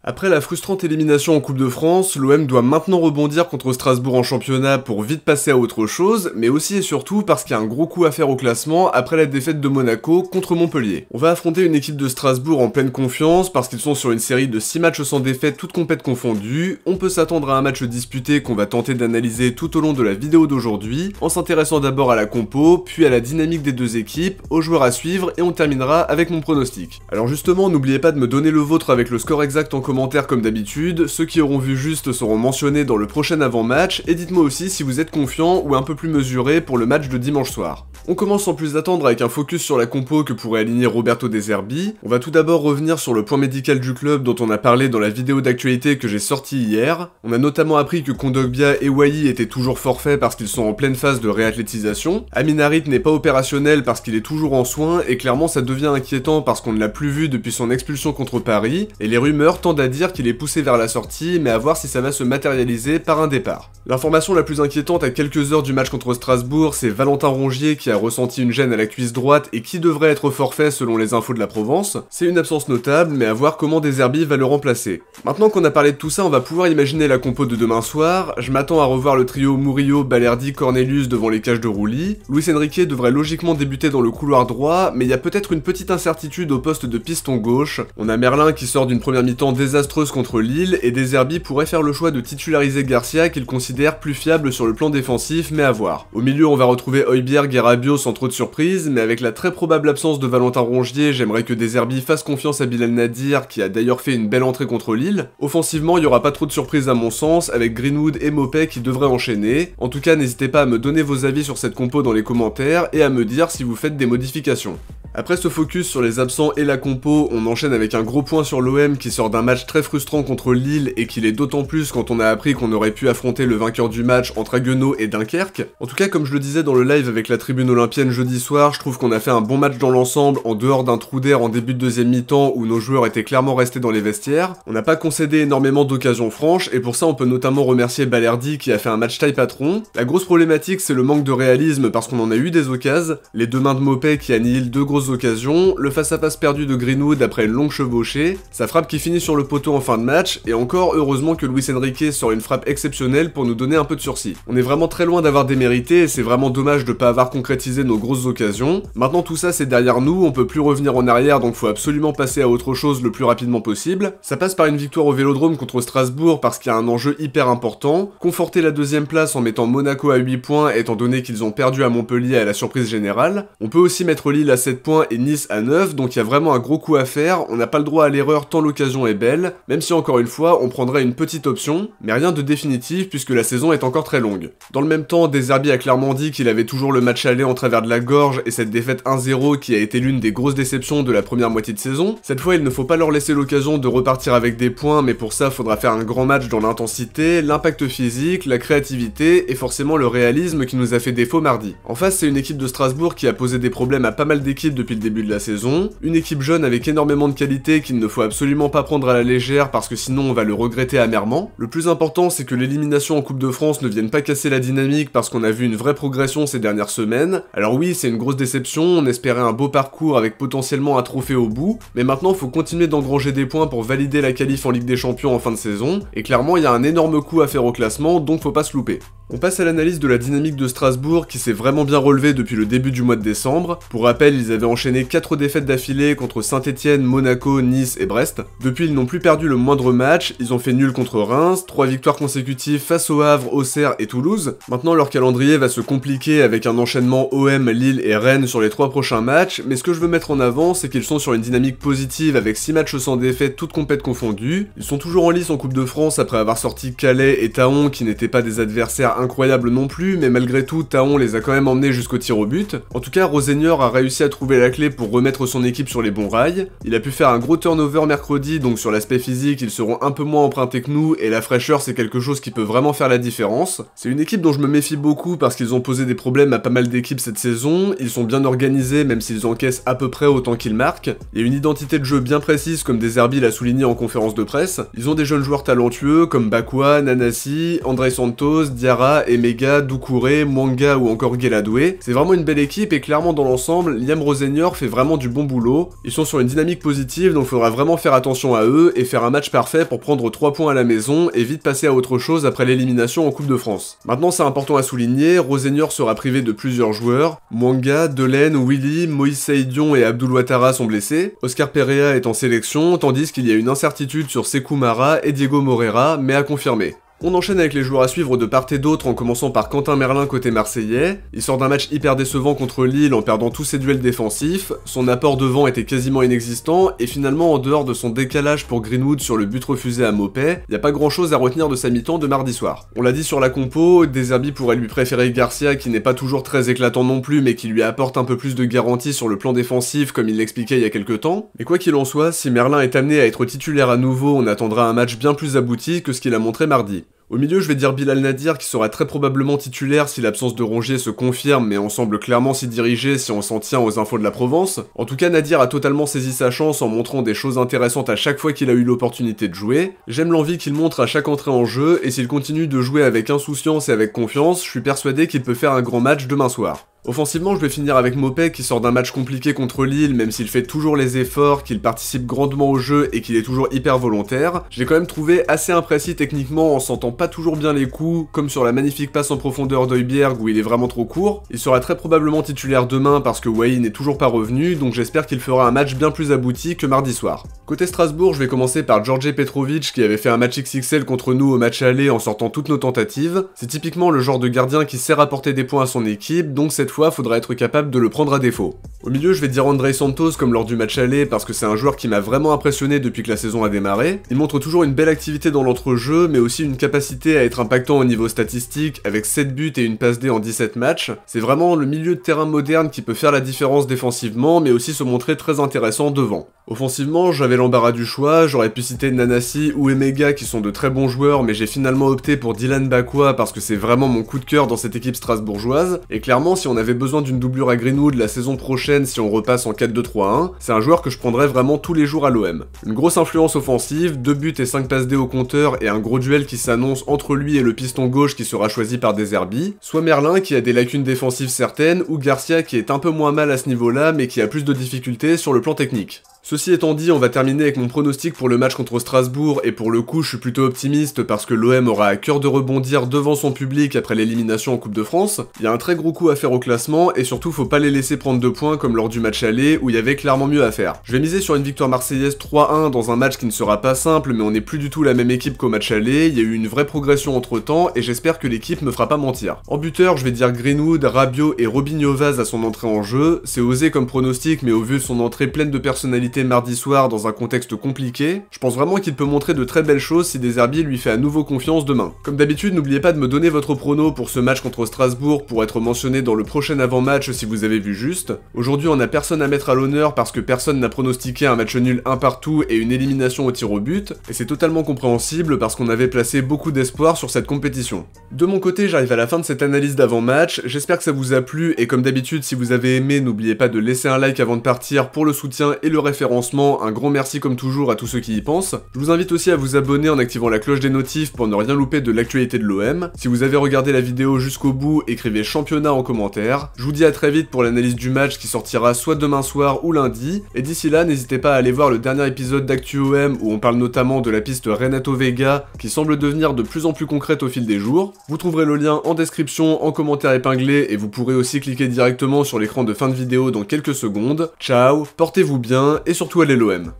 Après la frustrante élimination en Coupe de France, l'OM doit maintenant rebondir contre Strasbourg en championnat pour vite passer à autre chose, mais aussi et surtout parce qu'il y a un gros coup à faire au classement après la défaite de Monaco contre Montpellier. On va affronter une équipe de Strasbourg en pleine confiance parce qu'ils sont sur une série de 6 matchs sans défaite, toutes compètes confondues. On peut s'attendre à un match disputé qu'on va tenter d'analyser tout au long de la vidéo d'aujourd'hui, en s'intéressant d'abord à la compo, puis à la dynamique des deux équipes, aux joueurs à suivre et on terminera avec mon pronostic. Alors justement, n'oubliez pas de me donner le vôtre avec le score exact en commentaire comme d'habitude, ceux qui auront vu juste seront mentionnés dans le prochain avant-match, et dites-moi aussi si vous êtes confiant ou un peu plus mesuré pour le match de dimanche soir. On commence sans plus attendre avec un focus sur la compo que pourrait aligner Roberto De Zerbi. On va tout d'abord revenir sur le point médical du club dont on a parlé dans la vidéo d'actualité que j'ai sortie hier. On a notamment appris que Kondogbia et Wai étaient toujours forfaits parce qu'ils sont en pleine phase de réathlétisation. Amin Harit n'est pas opérationnel parce qu'il est toujours en soins, et clairement ça devient inquiétant parce qu'on ne l'a plus vu depuis son expulsion contre Paris, et les rumeurs tendent à dire qu'il est poussé vers la sortie, mais à voir si ça va se matérialiser par un départ. L'information la plus inquiétante à quelques heures du match contre Strasbourg, c'est Valentin Rongier qui a ressenti une gêne à la cuisse droite et qui devrait être forfait selon les infos de la Provence. C'est une absence notable, mais à voir comment De Zerbi va le remplacer. Maintenant qu'on a parlé de tout ça, on va pouvoir imaginer la compo de demain soir. Je m'attends à revoir le trio Murillo, Balerdi, Cornelius devant les cages de Roulis. Luis Enrique devrait logiquement débuter dans le couloir droit, mais il y a peut-être une petite incertitude au poste de piston gauche. On a Merlin qui sort d'une première mi-temps désastreuse contre Lille, et De Zerbi pourrait faire le choix de titulariser Garcia qu'il considère plus fiable sur le plan défensif, mais à voir. Au milieu, on va retrouver Højbjerg et Rabiot sans trop de surprise, mais avec la très probable absence de Valentin Rongier, j'aimerais que De Zerbi fasse confiance à Bilal Nadir, qui a d'ailleurs fait une belle entrée contre Lille. Offensivement, il y aura pas trop de surprises à mon sens, avec Greenwood et Mopé qui devraient enchaîner. En tout cas, n'hésitez pas à me donner vos avis sur cette compo dans les commentaires, et à me dire si vous faites des modifications. Après ce focus sur les absents et la compo, on enchaîne avec un gros point sur l'OM qui sort d'un match très frustrant contre Lille et qui l'est d'autant plus quand on a appris qu'on aurait pu affronter le vainqueur du match entre Haguenau et Dunkerque. En tout cas, comme je le disais dans le live avec la tribune olympienne jeudi soir, je trouve qu'on a fait un bon match dans l'ensemble en dehors d'un trou d'air en début de deuxième mi-temps où nos joueurs étaient clairement restés dans les vestiaires. On n'a pas concédé énormément d'occasions franches et pour ça on peut notamment remercier Balerdi qui a fait un match taille patron. La grosse problématique c'est le manque de réalisme parce qu'on en a eu des occasions, les deux mains de Mopé qui annihilent deux grosses occasions, le face-à-face perdu de Greenwood après une longue chevauchée, sa frappe qui finit sur le poteau en fin de match, et encore heureusement que Luis Enrique sort une frappe exceptionnelle pour nous donner un peu de sursis. On est vraiment très loin d'avoir démérité et c'est vraiment dommage de pas avoir concrétisé nos grosses occasions. Maintenant tout ça c'est derrière nous, on peut plus revenir en arrière donc faut absolument passer à autre chose le plus rapidement possible. Ça passe par une victoire au Vélodrome contre Strasbourg parce qu'il y a un enjeu hyper important, conforter la deuxième place en mettant Monaco à 8 points étant donné qu'ils ont perdu à Montpellier à la surprise générale. On peut aussi mettre Lille à 7 points et Nice à 9, donc il y a vraiment un gros coup à faire, on n'a pas le droit à l'erreur tant l'occasion est belle, même si encore une fois on prendrait une petite option, mais rien de définitif puisque la saison est encore très longue. Dans le même temps, De Zerbi a clairement dit qu'il avait toujours le match aller en travers de la gorge et cette défaite 1-0 qui a été l'une des grosses déceptions de la première moitié de saison. Cette fois il ne faut pas leur laisser l'occasion de repartir avec des points, mais pour ça faudra faire un grand match dans l'intensité, l'impact physique, la créativité et forcément le réalisme qui nous a fait défaut mardi. En face c'est une équipe de Strasbourg qui a posé des problèmes à pas mal d'équipes depuis le début de la saison, une équipe jeune avec énormément de qualité qu'il ne faut absolument pas prendre à la légère parce que sinon on va le regretter amèrement. Le plus important c'est que l'élimination en Coupe de France ne vienne pas casser la dynamique parce qu'on a vu une vraie progression ces dernières semaines. Alors oui c'est une grosse déception, on espérait un beau parcours avec potentiellement un trophée au bout, mais maintenant faut continuer d'engranger des points pour valider la qualif en Ligue des Champions en fin de saison, et clairement il y a un énorme coup à faire au classement donc faut pas se louper. On passe à l'analyse de la dynamique de Strasbourg qui s'est vraiment bien relevée depuis le début du mois de décembre. Pour rappel, ils avaient enchaîné 4 défaites d'affilée contre Saint-Etienne, Monaco, Nice et Brest. Depuis, ils n'ont plus perdu le moindre match, ils ont fait nul contre Reims, 3 victoires consécutives face au Havre, Auxerre et Toulouse. Maintenant, leur calendrier va se compliquer avec un enchaînement OM, Lille et Rennes sur les 3 prochains matchs, mais ce que je veux mettre en avant, c'est qu'ils sont sur une dynamique positive avec 6 matchs sans défaite, toutes compètes confondues. Ils sont toujours en lice en Coupe de France après avoir sorti Calais et Taon qui n'étaient pas des adversaires incroyable non plus, mais malgré tout, Taon les a quand même emmenés jusqu'au tir au but. En tout cas, Rosenior a réussi à trouver la clé pour remettre son équipe sur les bons rails. Il a pu faire un gros turnover mercredi, donc sur l'aspect physique, ils seront un peu moins empruntés que nous, et la fraîcheur c'est quelque chose qui peut vraiment faire la différence. C'est une équipe dont je me méfie beaucoup parce qu'ils ont posé des problèmes à pas mal d'équipes cette saison, ils sont bien organisés même s'ils encaissent à peu près autant qu'ils marquent. Il y a une identité de jeu bien précise comme De Zerbi l'a souligné en conférence de presse. Ils ont des jeunes joueurs talentueux comme Bakwa, Nanasi, André Santos, Diarra Camara, Emega, Doucouré, Mwanga ou encore Gueladoué. C'est vraiment une belle équipe et clairement dans l'ensemble, Liam Rosenior fait vraiment du bon boulot. Ils sont sur une dynamique positive donc faudra vraiment faire attention à eux et faire un match parfait pour prendre 3 points à la maison et vite passer à autre chose après l'élimination en Coupe de France. Maintenant c'est important à souligner, Rosenior sera privé de plusieurs joueurs. Mwanga, Delaine, Willy, Moïse Saïdion et Abdoul Ouattara sont blessés. Oscar Perea est en sélection, tandis qu'il y a une incertitude sur Sékou Mara et Diego Moreira, mais à confirmer. On enchaîne avec les joueurs à suivre de part et d'autre en commençant par Quentin Merlin côté marseillais. Il sort d'un match hyper décevant contre Lille en perdant tous ses duels défensifs, son apport devant était quasiment inexistant et finalement en dehors de son décalage pour Greenwood sur le but refusé à Mopé, y a pas grand chose à retenir de sa mi-temps de mardi soir. On l'a dit sur la compo, De Zerbi pourrait lui préférer Garcia qui n'est pas toujours très éclatant non plus mais qui lui apporte un peu plus de garantie sur le plan défensif comme il l'expliquait il y a quelques temps. Mais quoi qu'il en soit, si Merlin est amené à être titulaire à nouveau, on attendra un match bien plus abouti que ce qu'il a montré mardi. Au milieu, je vais dire Bilal Nadir qui sera très probablement titulaire si l'absence de Rongier se confirme, mais on semble clairement s'y diriger si on s'en tient aux infos de la Provence. En tout cas, Nadir a totalement saisi sa chance en montrant des choses intéressantes à chaque fois qu'il a eu l'opportunité de jouer. J'aime l'envie qu'il montre à chaque entrée en jeu, et s'il continue de jouer avec insouciance et avec confiance, je suis persuadé qu'il peut faire un grand match demain soir. Offensivement, je vais finir avec Mopé qui sort d'un match compliqué contre Lille, même s'il fait toujours les efforts, qu'il participe grandement au jeu et qu'il est toujours hyper volontaire. Je l'ai quand même trouvé assez imprécis techniquement en sentant pas toujours bien les coups, comme sur la magnifique passe en profondeur d'Højbjerg où il est vraiment trop court. Il sera très probablement titulaire demain parce que Wai n'est toujours pas revenu, donc j'espère qu'il fera un match bien plus abouti que mardi soir. Côté Strasbourg, je vais commencer par Djordje Petrovic qui avait fait un match XXL contre nous au match aller en sortant toutes nos tentatives. C'est typiquement le genre de gardien qui sert à porter des points à son équipe, donc cette fois faudra être capable de le prendre à défaut. Au milieu, je vais dire André Santos comme lors du match aller parce que c'est un joueur qui m'a vraiment impressionné depuis que la saison a démarré. Il montre toujours une belle activité dans l'entrejeu, mais aussi une capacité à être impactant au niveau statistique avec 7 buts et une passe D en 17 matchs. C'est vraiment le milieu de terrain moderne qui peut faire la différence défensivement, mais aussi se montrer très intéressant devant. Offensivement, j'avais l'embarras du choix, j'aurais pu citer Nanasi ou Emega qui sont de très bons joueurs, mais j'ai finalement opté pour Dylan Bakwa parce que c'est vraiment mon coup de cœur dans cette équipe strasbourgeoise, et clairement si on avait besoin d'une doublure à Greenwood la saison prochaine si on repasse en 4-2-3-1, c'est un joueur que je prendrais vraiment tous les jours à l'OM. Une grosse influence offensive, 2 buts et 5 passes D au compteur et un gros duel qui s'annonce entre lui et le piston gauche qui sera choisi par De Zerbi, soit Merlin qui a des lacunes défensives certaines, ou Garcia qui est un peu moins mal à ce niveau-là mais qui a plus de difficultés sur le plan technique. Ceci étant dit, on va terminer avec mon pronostic pour le match contre Strasbourg, et pour le coup je suis plutôt optimiste parce que l'OM aura à cœur de rebondir devant son public après l'élimination en Coupe de France. Il y a un très gros coup à faire au classement, et surtout faut pas les laisser prendre 2 points comme lors du match aller où il y avait clairement mieux à faire. Je vais miser sur une victoire marseillaise 3-1 dans un match qui ne sera pas simple, mais on n'est plus du tout la même équipe qu'au match aller, il y a eu une vraie progression entre temps, et j'espère que l'équipe me fera pas mentir. En buteur, je vais dire Greenwood, Rabiot et Robinho Vaz à son entrée en jeu, c'est osé comme pronostic, mais au vu de son entrée pleine de personnalité mardi soir dans un contexte compliqué, je pense vraiment qu'il peut montrer de très belles choses si De Zerbi lui fait à nouveau confiance demain. Comme d'habitude, n'oubliez pas de me donner votre prono pour ce match contre Strasbourg pour être mentionné dans le prochain avant-match si vous avez vu juste. Aujourd'hui, on n'a personne à mettre à l'honneur parce que personne n'a pronostiqué un match nul un partout et une élimination au tir au but, et c'est totalement compréhensible parce qu'on avait placé beaucoup d'espoir sur cette compétition. De mon côté, j'arrive à la fin de cette analyse d'avant-match, j'espère que ça vous a plu, et comme d'habitude, si vous avez aimé, n'oubliez pas de laisser un like avant de partir pour le soutien et le référencement. Un grand merci comme toujours à tous ceux qui y pensent. Je vous invite aussi à vous abonner en activant la cloche des notifs pour ne rien louper de l'actualité de l'OM. Si vous avez regardé la vidéo jusqu'au bout, écrivez championnat en commentaire. Je vous dis à très vite pour l'analyse du match qui sortira soit demain soir ou lundi. Et d'ici là, n'hésitez pas à aller voir le dernier épisode d'ActuOM où on parle notamment de la piste Renato Vega qui semble devenir de plus en plus concrète au fil des jours. Vous trouverez le lien en description, en commentaire épinglé, et vous pourrez aussi cliquer directement sur l'écran de fin de vidéo dans quelques secondes. Ciao, portez-vous bien et surtout allez l'OM.